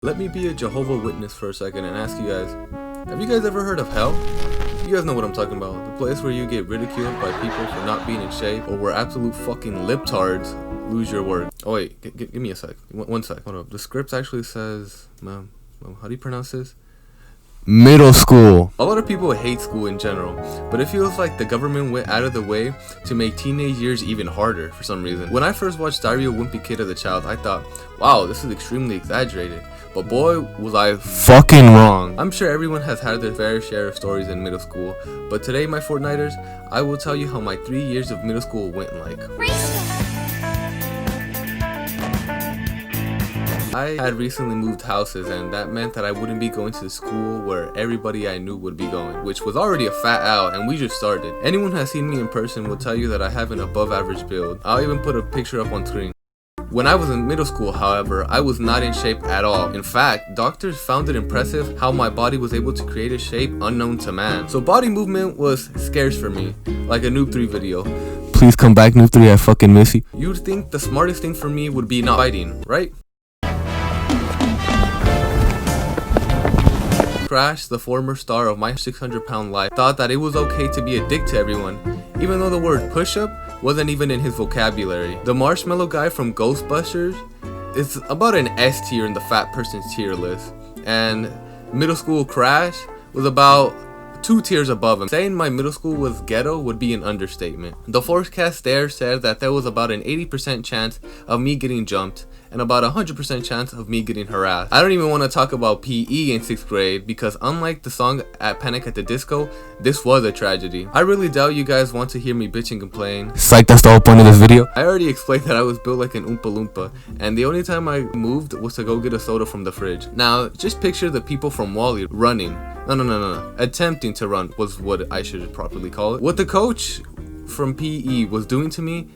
Let me be a Jehovah Witness for a second and ask you guys, have you guys ever heard of hell? You guys know what I'm talking about. The place where you get ridiculed by people for not being in shape, or where absolute fucking libtards lose your work. Oh wait, give me a sec. One sec. Hold up. The script actually says, how do you pronounce this? Middle school. A lot of people hate school in general, but it feels like the government went out of the way to make teenage years even harder for some reason. When I first watched Diary of a Wimpy Kid as a child, I thought, wow, this is extremely exaggerated. But boy, was I fucking wrong. I'm sure everyone has had their fair share of stories in middle school, but today, my Fortniters, I will tell you how my 3 years of middle school went like. I had recently moved houses, and that meant that I wouldn't be going to the school where everybody I knew would be going, which was already a fat out, and we just started. Anyone who has seen me in person will tell you that I have an above average build. I'll even put a picture up on screen. When I was in middle school, however, I was not in shape at all. In fact, doctors found it impressive how my body was able to create a shape unknown to man. So body movement was scarce for me, like a Noob 3 video. Please come back, Noob 3, I fucking miss you. You'd think the smartest thing for me would be not fighting, right? Crash, the former star of my 600-pound life, thought that it was okay to be a dick to everyone, even though the word push-up wasn't even in his vocabulary. The marshmallow guy from Ghostbusters is about an S tier in the fat person's tier list, and middle school Crash was about 2 tiers above him. Saying my middle school was ghetto would be an understatement. The forecast there said that there was about an 80% chance of me getting jumped and about a 100% chance of me getting harassed. I don't even want to talk about PE in 6th grade because unlike the song at Panic at the Disco, this was a tragedy. I really doubt you guys want to hear me bitch and complain. Psych, that's the whole point of this video. I already explained that I was built like an Oompa Loompa, and the only time I moved was to go get a soda from the fridge. Now, just picture the people from Wall-E running. No. Attempting to run was what I should properly call it. What the coach from PE was doing to me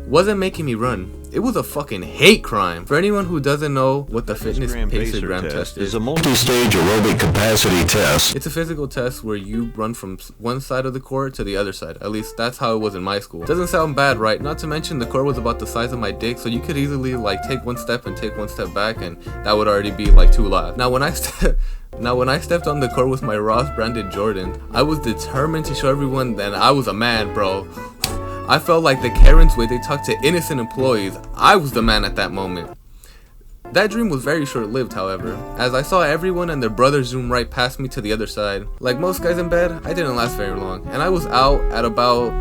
wasn't making me run. It was a fucking hate crime. For anyone who doesn't know what the fitness pacergram test is a multi-stage aerobic capacity test. It's a physical test where you run from one side of the court to the other side. At least that's how it was in my school. Doesn't sound bad, right? Not to mention the court was about the size of my dick, so you could easily like take one step and take one step back, and that would already be like 2 laps. Now when I stepped on the court with my Ross branded Jordan, I was determined to show everyone that I was a man, bro. I felt like the Karens way they talk to innocent employees. I was the man at that moment. That dream was very short-lived, however, as I saw everyone and their brothers zoom right past me to the other side. Like most guys in bed, I didn't last very long, and I was out at about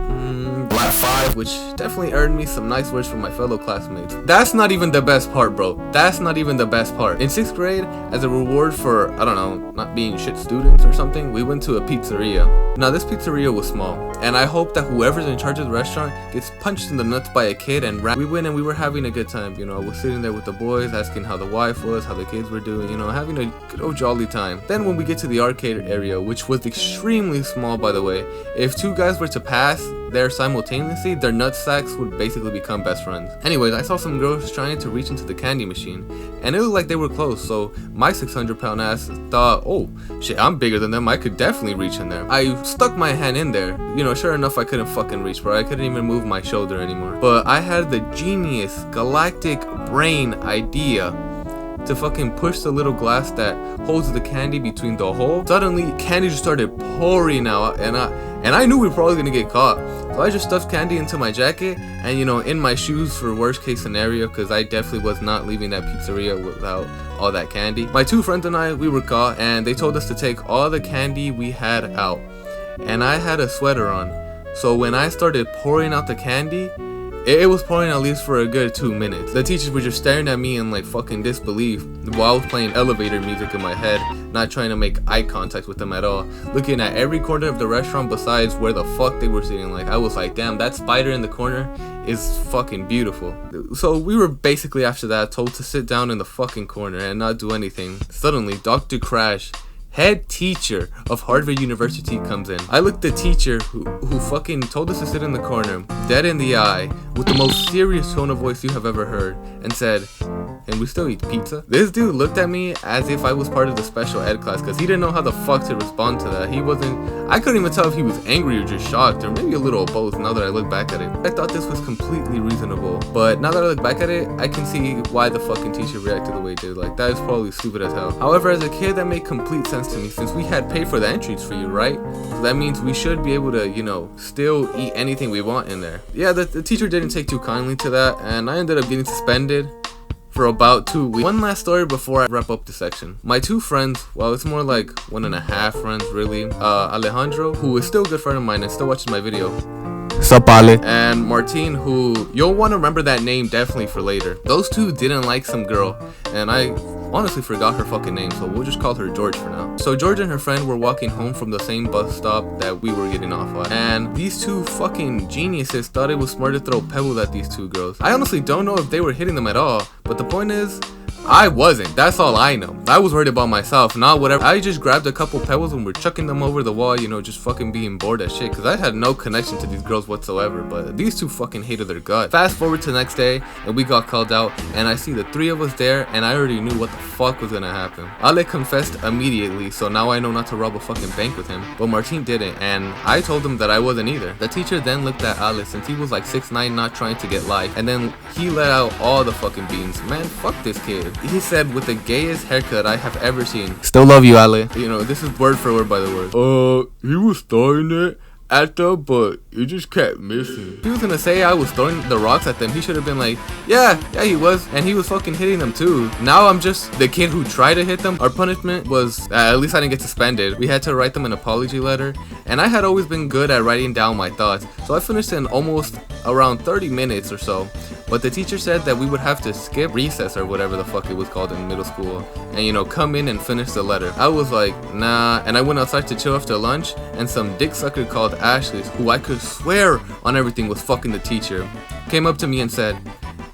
lap 5, which definitely earned me some nice words from my fellow classmates. That's not even the best part, bro. That's not even the best part. In 6th grade, as a reward for, I don't know, not being shit students or something, we went to a pizzeria. Now, this pizzeria was small, and I hope that whoever's in charge of the restaurant gets punched in the nuts by a kid and we went and we were having a good time. You know, I was sitting there with the boys, asking how the wife was, how the kids were doing, you know, having a good old jolly time. Then when we get to the arcade area, which was extremely small, by the way, if 2 guys were to pass there simultaneously, their nutsacks would basically become best friends. Anyways, I saw some girls trying to reach into the candy machine, and it looked like they were close, so my 600-pound ass thought, oh shit, I'm bigger than them, I could definitely reach in there. I stuck my hand in there. You know, sure enough, I couldn't fucking reach, bro. I couldn't even move my shoulder anymore. But I had the genius galactic brain idea to fucking push the little glass that holds the candy between the hole. Suddenly, candy just started pouring out, and I knew we were probably gonna get caught. So I just stuffed candy into my jacket and, you know, in my shoes for worst case scenario, because I definitely was not leaving that pizzeria without all that candy. My 2 friends and I, we were caught, and they told us to take all the candy we had out. And I had a sweater on. So when I started pouring out the candy, it was pouring at least for a good 2 minutes. The teachers were just staring at me in like fucking disbelief while I was playing elevator music in my head, not trying to make eye contact with them at all, looking at every corner of the restaurant besides where the fuck they were sitting. Like, I was like, damn, that spider in the corner is fucking beautiful. So we were basically after that told to sit down in the fucking corner and not do anything. Suddenly, Dr. Crash, head teacher of Harvard University, comes in. I looked at the teacher who fucking told us to sit in the corner, dead in the eye, with the most serious tone of voice you have ever heard, and said, and we still eat pizza. This dude looked at me as if I was part of the special ed class because he didn't know how the fuck to respond to that. I couldn't even tell if he was angry or just shocked, or maybe a little of both now that I look back at it. I thought this was completely reasonable, but now that I look back at it, I can see why the fucking teacher reacted the way it did. Like, that is probably stupid as hell. However, as a kid, that made complete sense to me since we had paid for the entries for you, right? So that means we should be able to, you know, still eat anything we want in there. Yeah, the teacher didn't take too kindly to that, and I ended up getting suspended for about 2 weeks. One last story before I wrap up the section. My two friends, well, it's more like 1.5 friends really, Alejandro, who is still a good friend of mine and still watches my video. Sup, Ale? And Martine, who you'll want to remember that name definitely for later. Those two didn't like some girl, and I honestly forgot her fucking name, so we'll just call her George for now. So George and her friend were walking home from the same bus stop that we were getting off at, and these two fucking geniuses thought it was smart to throw Pebble at these two girls. I honestly don't know if they were hitting them at all, but the point is, I wasn't. That's all I know. I was worried about myself, not whatever. I just grabbed a couple pebbles and we're chucking them over the wall, you know, just fucking being bored as shit, because I had no connection to these girls whatsoever, but these two fucking hated their gut. Fast forward to the next day, and we got called out, and I see the three of us there, and I already knew what the fuck was gonna happen. Ale confessed immediately, so now I know not to rob a fucking bank with him, but Martine didn't, and I told him that I wasn't either. The teacher then looked at Ale, since he was like 6'9", not trying to get life, and then he let out all the fucking beans. Man, fuck this kid. He said, with the gayest haircut I have ever seen. Still love you, Ale. You know, this is word for word by the word. He was throwing it at them, but it just kept missing. If he was gonna say I was throwing the rocks at them, he should have been like, yeah, he was, and he was fucking hitting them too. Now I'm just the kid who tried to hit them. Our punishment was, at least I didn't get suspended. We had to write them an apology letter, and I had always been good at writing down my thoughts, so I finished in almost around 30 minutes or so. But the teacher said that we would have to skip recess or whatever the fuck it was called in middle school, and you know, come in and finish the letter. I was like, nah, and I went outside to chill after lunch, and some dick sucker called Ashley, who I could swear on everything was fucking the teacher, came up to me and said,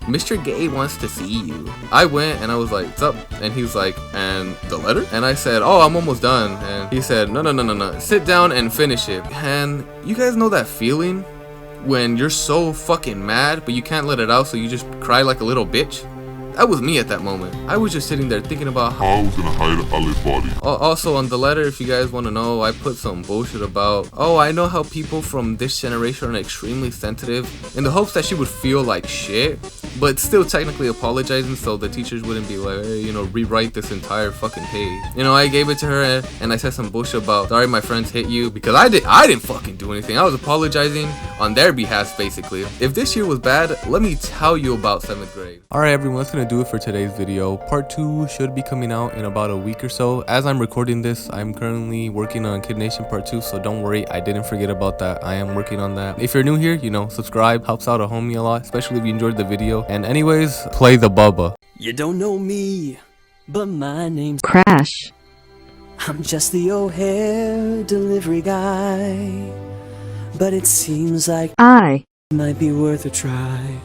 Mr. Gay wants to see you. I went and I was like, what's up? And he was like, and the letter? And I said, oh, I'm almost done. And he said, no, sit down and finish it. And you guys know that feeling when you're so fucking mad, but you can't let it out, so you just cry like a little bitch? That was me at that moment. I was just sitting there thinking about how I was gonna hide Ale's body. Also, on the letter, if you guys want to know, I put some bullshit about, oh, I know how people from this generation are extremely sensitive, in the hopes that she would feel like shit, but still technically apologizing so the teachers wouldn't be like, hey, you know, rewrite this entire fucking page. You know, I gave it to her and I said some bullshit about, sorry my friends hit you, because I didn't fucking do anything. I was apologizing on their behalf, basically. If this year was bad, let me tell you about 7th grade. Alright everyone, that's gonna do it for today's video. Part 2 should be coming out in about a week or so. As I'm recording this, I'm currently working on Kid Nation Part 2, so don't worry, I didn't forget about that. I am working on that. If you're new here, you know, subscribe, helps out a homie a lot, especially if you enjoyed the video. And anyways, play the Bubba. You don't know me, but my name's Crash. I'm just the O'Hare delivery guy, but it seems like I might be worth a try.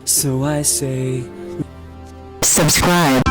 So I say, subscribe.